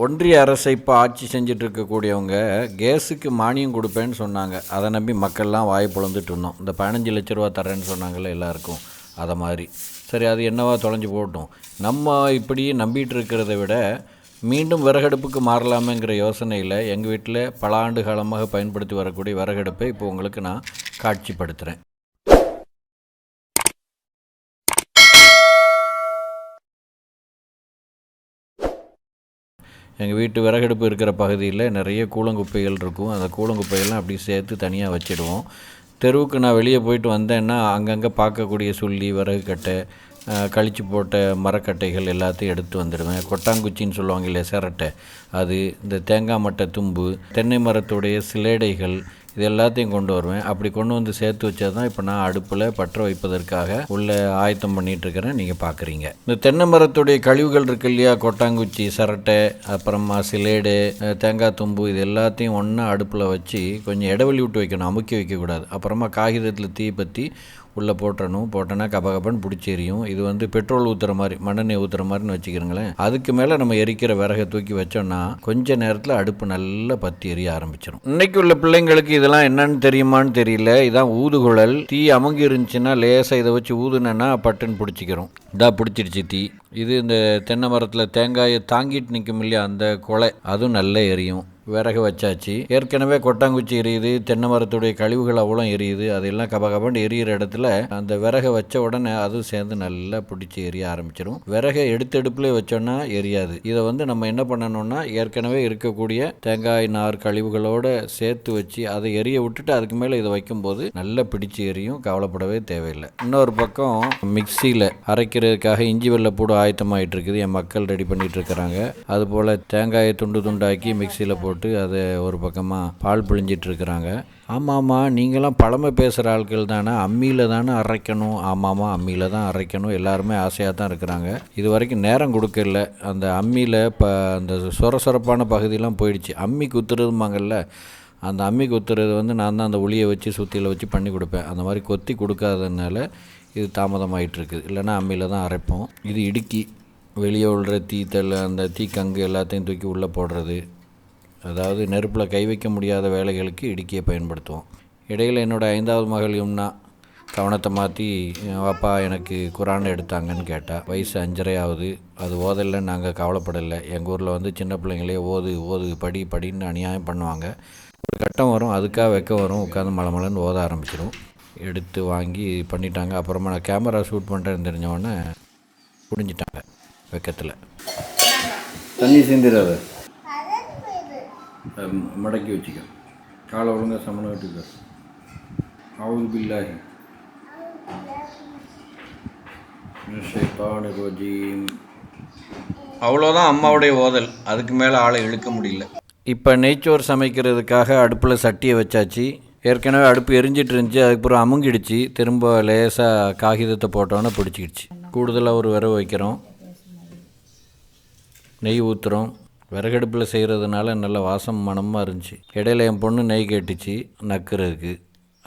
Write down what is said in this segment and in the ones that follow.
ஒன்றிய அரசை இப்போ ஆட்சி செஞ்சுட்டு இருக்கக்கூடியவங்க கேஸுக்கு மானியம் கொடுப்பேன்னு சொன்னாங்க. அதை நம்பி மக்கள்லாம் வாய் பொழந்துட்டு இருந்தோம். இந்த 15 லட்ச ரூபா தரேன்னு சொன்னாங்கல்ல எல்லாருக்கும், அதை மாதிரி. சரி, அது என்னவா தொலைஞ்சு போகட்டும். நம்ம இப்படி நம்பிட்டு இருக்கிறத விட மீண்டும் விறகடுப்புக்கு மாறலாமேங்கிற யோசனையில் எங்கள் வீட்டில் பல ஆண்டு காலமாக பயன்படுத்தி வரக்கூடிய விறகடுப்பை இப்போ உங்களுக்கு நான் காட்சிப்படுத்துகிறேன். எங்கள் வீட்டு விறகடுப்பு இருக்கிற பகுதியில் நிறைய கூளங்குப்பைகள் இருக்கும். அந்த கூளங்குப்பையெல்லாம் அப்படி சேர்த்து தனியாக வச்சிடுவோம். தெருவுக்கு நான் வெளியே போயிட்டு வந்தேன்னா அங்கங்கே பார்க்கக்கூடிய சுள்ளி, விறகு கட்டை, கழிச்சு போட்ட மரக்கட்டைகள் எல்லாத்தையும் எடுத்து வந்துடுவேன். கொட்டாங்குச்சின்னு சொல்லுவாங்க இல்லையா, சிரட்டை, அது, இந்த தேங்காய் மட்டை தும்பு, தென்னை மரத்துடைய சிலேடைகள், இது எல்லாத்தையும் கொண்டு வருவேன். அப்படி கொண்டு வந்து சேர்த்து வச்சது தான் இப்போ நான் அடுப்பில் பற்ற வைப்பதற்காக உள்ள ஆயத்தம் பண்ணிகிட்ருக்கிறேன். நீங்கள் பார்க்குறீங்க. இந்த தென்னை மரத்துடைய கழிவுகள் இருக்கு இல்லையா, கொட்டாங்குச்சி, சிரட்டை, அப்புறமா சிலேடு, தேங்காய் தும்பு, இது எல்லாத்தையும் ஒன்றா அடுப்பில் வச்சு கொஞ்சம் இடைவெளி விட்டு வைக்கணும், அமுக்கி வைக்கக்கூடாது. அப்புறமா காகிதத்தில் தீ பற்றி உள்ளே போட்டோன்னா கபகபன்னு பிடிச்சி எரியும். இது வந்து பெட்ரோல் ஊற்றுற மாதிரி, மண்ணெண்ணெய் ஊற்றுற மாதிரின்னு வச்சுக்கிறீங்களேன். அதுக்கு மேலே நம்ம எரிக்கிற விறகை தூக்கி வச்சோன்னா கொஞ்ச நேரத்தில் அடுப்பு நல்லா பற்றி எரிய ஆரம்பிச்சிடும். இன்னைக்கு உள்ள பிள்ளைங்களுக்கு இதெல்லாம் என்னன்னு தெரியுமான்னு தெரியல. இதான் ஊதுகுழல். தீ அமுங்கி இருந்துச்சுன்னா லேசாக இதை வச்சு ஊதுனேன்னா பட்டுன்னு பிடிச்சிக்கிறோம். இதாக பிடிச்சிடுச்சு தீ. இது இந்த தென்னை மரத்தில் தேங்காயை தாங்கிட்டு நிற்கும் இல்லையா, அந்த கொலை, அதுவும் நல்லா எரியும். விறகு வச்சாச்சு. ஏற்கனவே கொட்டாங்குச்சி எரியுது, தென்னை மரத்துடைய கழிவுகள் அவ்வளோ எரியுது. அதெல்லாம் கபகபன்னு எரியிற இடத்துல அந்த விறகை வச்ச உடனே அதுவும் சேர்ந்து நல்லா பிடிச்சி எரிய ஆரம்பிச்சிடும். விறகை எடுத்தடுப்புலேயே வச்சோன்னா எரியாது. இதை வந்து நம்ம என்ன பண்ணணும்னா, ஏற்கனவே இருக்கக்கூடிய தேங்காய் நார் கழிவுகளோட சேர்த்து வச்சு அதை எரிய விட்டுட்டு அதுக்கு மேலே இதை வைக்கும்போது நல்லா பிடிச்சி எரியும். கவலைப்படவே தேவையில்லை. இன்னொரு பக்கம் மிக்சியில் அரைக்கிறதுக்காக இஞ்சி வெள்ளைப்பூடு ஆயத்தமாகிட்டு இருக்குது. என் மக்கள் ரெடி பண்ணிட்டு இருக்கிறாங்க. அதுபோல் தேங்காயை துண்டு துண்டாக்கி மிக்சியில் போட்டு அதை ஒரு பக்கமாக பால் பிழிஞ்சிட்டு இருக்கிறாங்க. ஆமாம்மா, நீங்களாம் பழமை பேசுகிற ஆட்கள் தானே, அம்மியில் தானே அரைக்கணும். ஆமாம்மா, அம்மியில் தான் அரைக்கணும். எல்லாருமே ஆசையாக தான் இருக்கிறாங்க. இது வரைக்கும் நேரம் கொடுக்கல. அந்த அம்மியில் இப்போ அந்த சொரசொரப்பான பகுதியெலாம் போயிடுச்சு. அம்மி குத்துறதுமாங்கல்ல, அந்த அம்மி குத்துறது வந்து நான் தான் அந்த உளியை வச்சு சுத்தியில் வச்சு பண்ணி கொடுப்பேன். அந்த மாதிரி கொத்தி கொடுக்காததுனால இது தாமதமாகிட்டுருக்குது. இல்லைன்னா அம்மியில் தான் அரைப்போம். இது இடுக்கி. வெளியே உள்ள தீத்தல், அந்த தீக்கங்கு எல்லாத்தையும் தூக்கி உள்ளே போடுறது. அதாவது நெருப்பில் கை வைக்க முடியாத வேலைகளுக்கு இடுக்கியை பயன்படுத்துவோம். இடையில் என்னோடய 5வது மகள் யும்னா கவனத்தை மாற்றி, வாப்பா எனக்கு குரான் எடுத்தாங்கன்னு கேட்டால். வயசு 5.5 ஆகுது. அது ஓதலைன்னு நாங்கள் கவலைப்படலை. எங்கள் ஊரில் வந்து சின்ன பிள்ளைங்களே ஓது படின்னு அநியாயம் பண்ணுவாங்க. ஒரு கட்டம் வரும், அதுக்காக வைக்க வரும், உட்காந்து மலமலன்னு ஓத ஆரம்பிச்சிடும். எடுத்து வாங்கி பண்ணிட்டாங்க. அப்புறமா நான் கேமரா ஷூட் பண்ணுறேன்னு தெரிஞ்சவொடனே புரிஞ்சிட்டாங்க வெக்கத்தில். தண்ணி சிந்திராத, மடக்கி வச்சுக்க, காலை ஒழுங்காக சமணம் விட்டுக்க. அவுது பில்லாஹி ஷைத்தானிர் ரஜீம். அவ்வளோதான் அம்மாவுடைய ஓதல். அதுக்கு மேலே ஆளை இழுக்க முடியல. இப்போ நெய்ச்சோறு சமைக்கிறதுக்காக அடுப்பில் சட்டியை வச்சாச்சு. ஏற்கனவே அடுப்பு எரிஞ்சிட்டு இருந்துச்சு. அதுக்கப்புறம் அமுங்கிடுச்சு. திரும்ப லேசாக காகிதத்தை போட்டோன்னே பிடிச்சிக்கிடுச்சு. கூடுதலாக ஒரு விறகு வைக்கிறோம், நெய் ஊற்றுறோம். விறகடுப்பில் செய்கிறதுனால நல்ல வாசம் மணமாக இருந்துச்சு. இடையில என் பொண்ணு நெய் கேட்டுச்சு நக்கிறதுக்கு,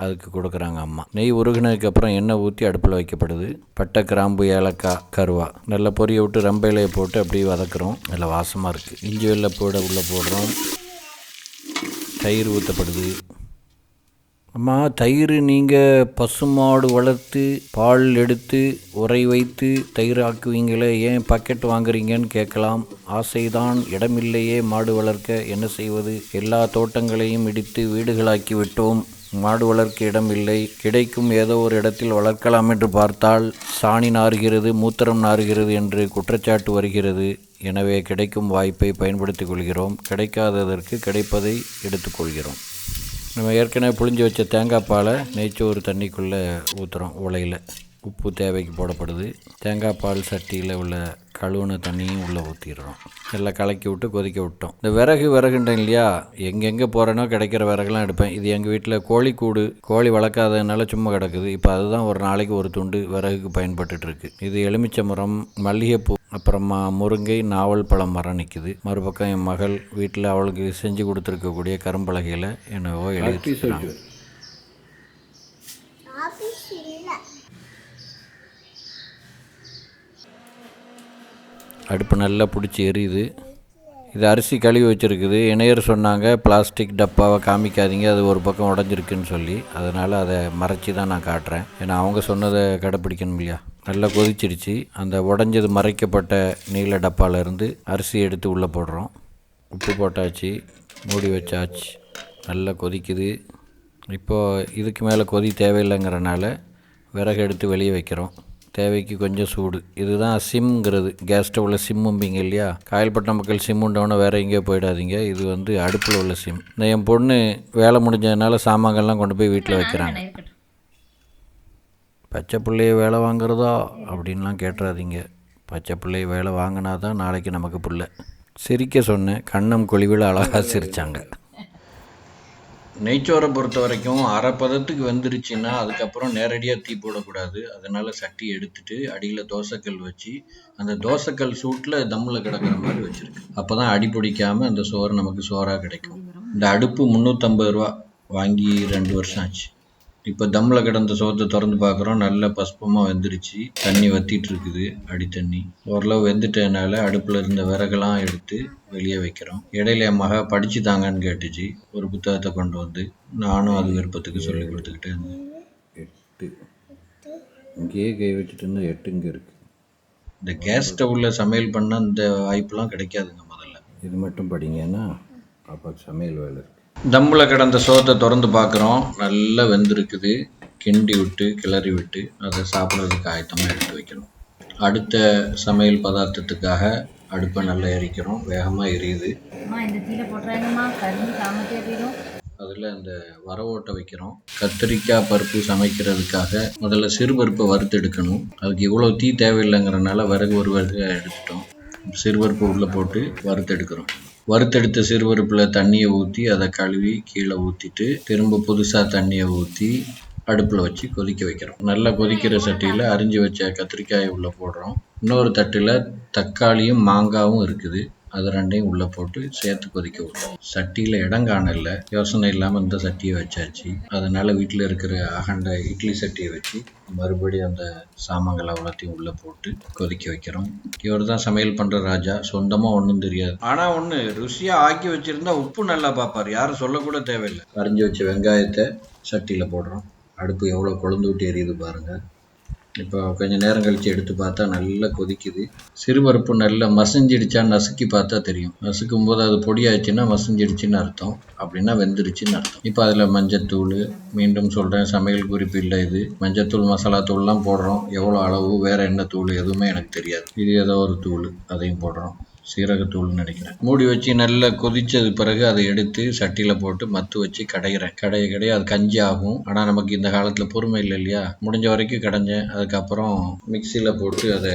அதுக்கு கொடுக்குறாங்க அம்மா. நெய் உருகினதுக்கப்புறம் எண்ணெய் ஊற்றி அடுப்பில் வைக்கப்படுது. பட்டை, கிராம்பு, ஏலக்காய், கருவா நல்லா பொரிய விட்டு ரம்ப இலையை போட்டு அப்படியே வதக்குறோம். நல்லா வாசமாக இருக்குது. இஞ்சி வெள்ளைப்பூடை உள்ளே போடுறோம். தயிர் ஊற்றப்படுது. அம்மா, தயிர் நீங்கள் பசுமாடு வளர்த்து பால் எடுத்து உரை வைத்து தயிர் ஆக்குவீங்களே, ஏன் பாக்கெட் வாங்குறீங்கன்னு கேட்கலாம். ஆசைதான், இடமில்லையே மாடு வளர்க்க, என்ன செய்வது? எல்லா தோட்டங்களையும் இடித்து வீடுகளாக்கி விட்டோம். மாடு வளர்க்க இடம் இல்லை. கிடைக்கும் ஏதோ ஒரு இடத்தில் வளர்க்கலாம் என்று பார்த்தால் சாணி நாறுகிறது, மூத்திரம் நாறுகிறது என்று குற்றச்சாட்டு வருகிறது. எனவே கிடைக்கும் வாய்ப்பை பயன்படுத்திக் கொள்கிறோம். கிடைக்காததற்கு கிடைப்பதை எடுத்துக்கொள்கிறோம். நம்ம ஏற்கனவே புழிஞ்சு வச்ச தேங்காய் பாலை நெய்ச்சோறு தண்ணிக்குள்ளே ஊற்றுறோம். உலையில் உப்பு தேவைக்கு போடப்படுது. தேங்காய் பால் சட்டியில் உள்ள கழுவுன தண்ணியும் உள்ளே ஊற்றிடுறோம். எல்லாம் கலக்கி விட்டு கொதிக்க விட்டோம். இந்த விறகுன்றேன் இல்லையா, எங்கெங்கே போகிறேனோ கிடைக்கிற விறகுலாம் எடுப்பேன். இது எங்கள் வீட்டில் கோழி வளர்க்காததுனால சும்மா கிடக்குது. இப்போ அதுதான் ஒரு நாளைக்கு ஒரு துண்டு விறகுக்கு பயன்பட்டுருக்கு. இது எலுமிச்சை மரம், மல்லிகைப்பூ, அப்புறமா முருங்கை, நாவல் பழம் மரம் நிற்குது. மறுபக்கம் என் மகள் வீட்டில் அவளுக்கு செஞ்சு கொடுத்துருக்கக்கூடிய கரும்பலகையில் என்னவோ எழுதிட்டு. அடுப்பு நல்லா பிடிச்சி எரியுது. இது அரிசி கழுவி வச்சுருக்குது. இணையர் சொன்னாங்க பிளாஸ்டிக் டப்பாவை காமிக்காதீங்க, அது ஒரு பக்கம் உடஞ்சிருக்குன்னு சொல்லி. அதனால் அதை மறைச்சி தான் நான் காட்டுறேன். ஏன்னா அவங்க சொன்னதை கடைப்பிடிக்கணும் இல்லையா. நல்லா கொதிச்சிருச்சு. அந்த உடஞ்சது மறைக்கப்பட்ட நீல டப்பாவிலேருந்து அரிசி எடுத்து உள்ளே போடுறோம். உப்பு போட்டாச்சு, மூடி வச்சாச்சு. நல்லா கொதிக்குது. இப்போது இதுக்கு மேலே கொதி தேவையில்லைங்கிறனால விறகு எடுத்து வெளியே வைக்கிறோம். தேவைக்கு கொஞ்சம் சூடு. இதுதான் சிம்ங்கிறது. கேஸ் ஸ்டவ்வில் சிம்மும்பிங்க இல்லையா. காயல்பட்டினம் மக்கள் சிம் உண்டவொன்னே வேறு எங்கேயோ போயிடாதீங்க. இது அடுப்பில் உள்ள சிம். இந்த என் பொண்ணு வேலை முடிஞ்சதுனால சாமான்கள்லாம் கொண்டு போய் வீட்டில் வைக்கிறாங்க. பச்சை பிள்ளைய வேலை வாங்குறதா அப்படின்லாம் கேட்டுறாதீங்க. பச்சை பிள்ளைய வேலை வாங்கினா தான் நாளைக்கு நமக்கு பிள்ளை. சிரிக்க சொன்னேன். கண்ணம் கொழிவில் அழகாக சிரித்தாங்க. நெய்ச்சோரை பொறுத்த வரைக்கும் அரை பதத்துக்கு வெந்துருச்சுன்னா அதுக்கப்புறம் நேரடியாக தீ போடக்கூடாது. அதனால் சட்டி எடுத்துட்டு அடியில் தோசைக்கல் வச்சு அந்த தோசைக்கல் சூட்டில் தம்மில் கிடக்கிற மாதிரி வச்சுருக்கு. அப்போ தான் அடி பிடிக்காமல் அந்த சோறு நமக்கு சோறாக கிடைக்கும். இந்த அடுப்பு 350 ரூபா, வாங்கி 2 வருஷம் ஆச்சு. இப்போ தம்மில் கிடந்த சோத்தை திறந்து பார்க்குறோம். நல்ல பசுப்பமாக வெந்துருச்சு. தண்ணி வற்றிட்டு இருக்குது, அடி தண்ணி. ஓரளவு வெந்துட்டதுனால அடுப்பில் இருந்த விறகெல்லாம் எடுத்து வெளியே வைக்கிறோம். இடையில என் மக படிச்சு தாங்கன்னு கேட்டுச்சு. ஒரு புத்தகத்தை கொண்டு வந்து நானும் அது விருப்பத்துக்கு சொல்லி கொடுத்துக்கிட்டே இருந்தேன். 8 இங்கேயே கை வச்சுட்டு இருந்தால் 8 இங்கே இருக்குது. இந்த கேஸ் ஸ்டவ்வில் சமையல் பண்ண இந்த வாய்ப்பெலாம் கிடைக்காதுங்க. முதல்ல இது மட்டும் படிங்கன்னா அப்போ சமையல் வேலை இருக்குது. தம்மில் கிடந்த சோத்தை திறந்து பார்க்குறோம். நல்லா வெந்திருக்குது. கிண்டி விட்டு கிளறி விட்டு அதை சாப்பிட்றதுக்கு ஆயத்தமாக எடுத்து வைக்கணும். அடுத்த சமையல் பதார்த்தத்துக்காக அடுப்பை நல்லா எரிக்கிறோம். வேகமாக எரியுது. அதில் அந்த வரவோட்டை வைக்கிறோம். கத்திரிக்காய் பருப்பு சமைக்கிறதுக்காக முதல்ல சிறுபருப்பை வறுத்து எடுக்கணும். அதுக்கு இவ்வளோ தீ தேவையில்லைங்கிறனால விறகு ஒரு விறகு எடுத்துட்டோம். சிறுபருப்பு உள்ளே போட்டு வறுத்தெடுக்கிறோம். வறுத்தெடுத்த சிறுபருப்பில் தண்ணியை ஊற்றி அதை கழுவி கீழே ஊற்றிட்டு திரும்ப புதுசாக தண்ணியை ஊற்றி அடுப்பில் வச்சு கொதிக்க வைக்கிறோம். நல்லா கொதிக்கிற சட்டியில் அரிஞ்சு வச்ச கத்திரிக்காயை உள்ளே போடுறோம். இன்னொரு தட்டில் தக்காளியும் மாங்காவும் இருக்குது. அது ரெண்டையும் உள்ளே போட்டு சேர்த்து கொதிக்க விடுறோம். சட்டியில் இடம் காணல, யோசனை இல்லாமல் இந்த சட்டியை வச்சாச்சு. அதனால் வீட்டில் இருக்கிற அகண்ட இட்லி சட்டியை வச்சு மறுபடியும் அந்த சாமான்கள் அவ்வளோத்தையும் உள்ளே போட்டு கொதிக்க வைக்கிறோம். இவர் தான் சமையல் பண்ணுற ராஜா. சொந்தமாக ஒன்றும் தெரியாது. ஆனால் ஒன்று ருசியாக ஆக்கி வச்சுருந்தா உப்பு நல்லா பார்ப்பார். யாரும் சொல்லக்கூட தேவையில்லை. அரிஞ்சு வச்ச வெங்காயத்தை சட்டியில் போடுறோம். அடுப்பு எவ்வளோ கொழுந்து விட்டு எரியுது பாருங்கள். இப்போ கொஞ்சம் நேரம் கழித்து எடுத்து பார்த்தா நல்லா கொதிக்குது. சிறுபருப்பு நல்லா மசிஞ்சிடுச்சான்னு நசுக்கி பார்த்தா தெரியும். நசுக்கும் போது அது பொடியாச்சுன்னா மசிஞ்சிடுச்சின்னு அர்த்தம், அப்படின்னா வெந்துருச்சுன்னு அர்த்தம். இப்போ அதில் மஞ்சத்தூள், மீண்டும் சொல்கிறேன் சமையல் குறிப்பு இல்லை இது, மஞ்சத்தூள் மசாலா தூள்லாம் போடுறோம். எவ்வளோ அளவு, வேறு என்ன தூள் எதுவுமே எனக்கு தெரியாது. இது ஏதோ ஒரு தூள், அதையும் போடுறோம். சீரகத்தூள்னு நினைக்கிறேன். மூடி வச்சு நல்லா கொதிச்சது பிறகு அதை எடுத்து சட்டியில் போட்டு மத்து வச்சு கடையிறேன். கடைய அது கஞ்சி ஆகும். ஆனால் நமக்கு இந்த காலத்தில் பொறுமை இல்லை இல்லையா. முடிஞ்ச வரைக்கும் கடைஞ்சேன். அதுக்கப்புறம் மிக்சியில் போட்டு அதை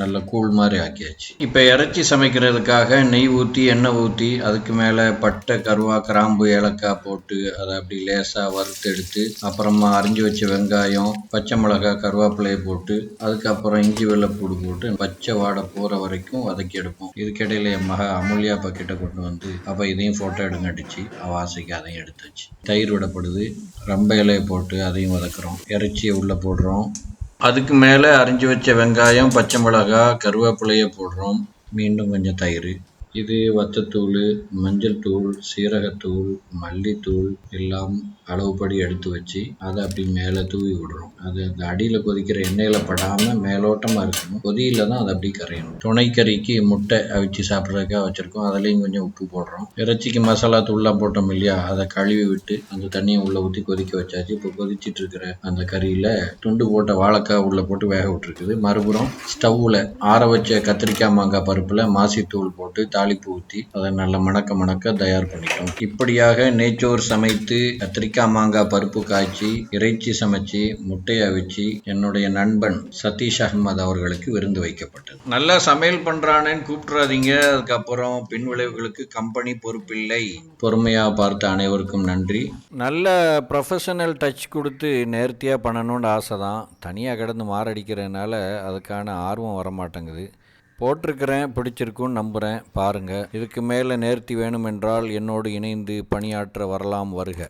நல்லா கூழ் மாதிரி ஆக்கியாச்சு. இப்போ இறைச்சி சமைக்கிறதுக்காக நெய் ஊற்றி எண்ணெய் ஊற்றி அதுக்கு மேலே பட்டை, கருவா, கிராம்பு, ஏலக்காய் போட்டு அதை அப்படி லேசாக வறுத்து எடுத்து அப்புறமா அரிஞ்சு வச்ச வெங்காயம், பச்சை மிளகாய், கருவேப்பிலையை போட்டு அதுக்கப்புறம் இஞ்சி வெள்ளைப்பூடு போட்டு பச்சை வாடை போகிற வரைக்கும் வதக்கி எடுப்போம். இதுக்கிடையில என் மக அமுல்யா பக்கிட்ட கொண்டு வந்து அப்போ இதையும் ஃபோட்டோ எடுங்க அடிச்சு அவள் ஆசைக்கு அதையும் எடுத்துச்சு. தயிர் விடப்படுது. ரம்ப இலையை போட்டு அதையும் வதக்குறோம். இறைச்சியை உள்ளே போடுறோம். அதுக்கு மேலே அரிஞ்சு வச்ச வெங்காயம், பச்சை மிளகாய், கருவேப்பிலையை போடுறோம். மீண்டும் கொஞ்சம் தயிர். இது வத்தத்தூள், மஞ்சள் தூள், சீரகத்தூள், மல்லித்தூள் எல்லாம் அளவுப்படி எடுத்து வச்சு அதை அப்படி மேலே தூவி விடுறோம். அது அந்த அடியில் கொதிக்கிற எண்ணெயில் படாமல் மேலோட்டமாக இருக்கணும். கொதியில் தான் அதை அப்படி கரையணும். துணைக்கறிக்கு முட்டை அவிச்சு சாப்பிட்றதுக்காக வச்சுருக்கோம். அதுலேயும் கொஞ்சம் உப்பு போடுறோம். இறைச்சிக்கு மசாலா தூள்லாம் போட்டோம் இல்லையா, அதை கழுவி விட்டு அந்த தண்ணியை உள்ளே ஊற்றி கொதிக்க வச்சாச்சு. இப்போ கொதிச்சிட்டு இருக்கிற அந்த கறியில் துண்டு போட்ட வாழைக்காய் உள்ளே போட்டு வேக விட்டுருக்குது. மறுபுறம் ஸ்டவ்வில் ஆற வச்ச கத்திரிக்காய் மாங்காய் பருப்பில் மாசித்தூள் போட்டு தாளிப்பு ஊற்றி அதை நல்ல மணக்க தயார் பண்ணிட்டோம். இப்படியாக நெய்ச்சோறு சமைத்து கத்திரிக்காய் மாங்காய் பருப்பு காய்ச்சி இறைச்சி சமைச்சு முட்டையை அவிச்சு என்னுடைய நண்பன் சதீஷ் அகமது அவர்களுக்கு விருந்து வைக்கப்பட்டது. நல்லா சமையல் பண்றானேன்னு கூப்பிட்டுறாதீங்க. அதுக்கப்புறம் பின் விளைவுகளுக்கு கம்பெனி பொறுப்பில்லை. பொறுமையாக பார்த்த அனைவருக்கும் நன்றி. நல்ல ப்ரொஃபஷனல் டச் கொடுத்து நேர்த்தியாக பண்ணணும்னு ஆசை தான். தனியாக கிடந்து மாரடிக்கிறதுனால அதுக்கான ஆர்வம் வரமாட்டேங்குது. போட்டிருக்கிறேன், பிடிச்சிருக்குன்னு நம்புகிறேன். பாருங்கள். இதுக்கு மேலே நேர்த்தி வேணுமென்றால் என்னோடு இணைந்து பணியாற்ற வரலாம். வருக.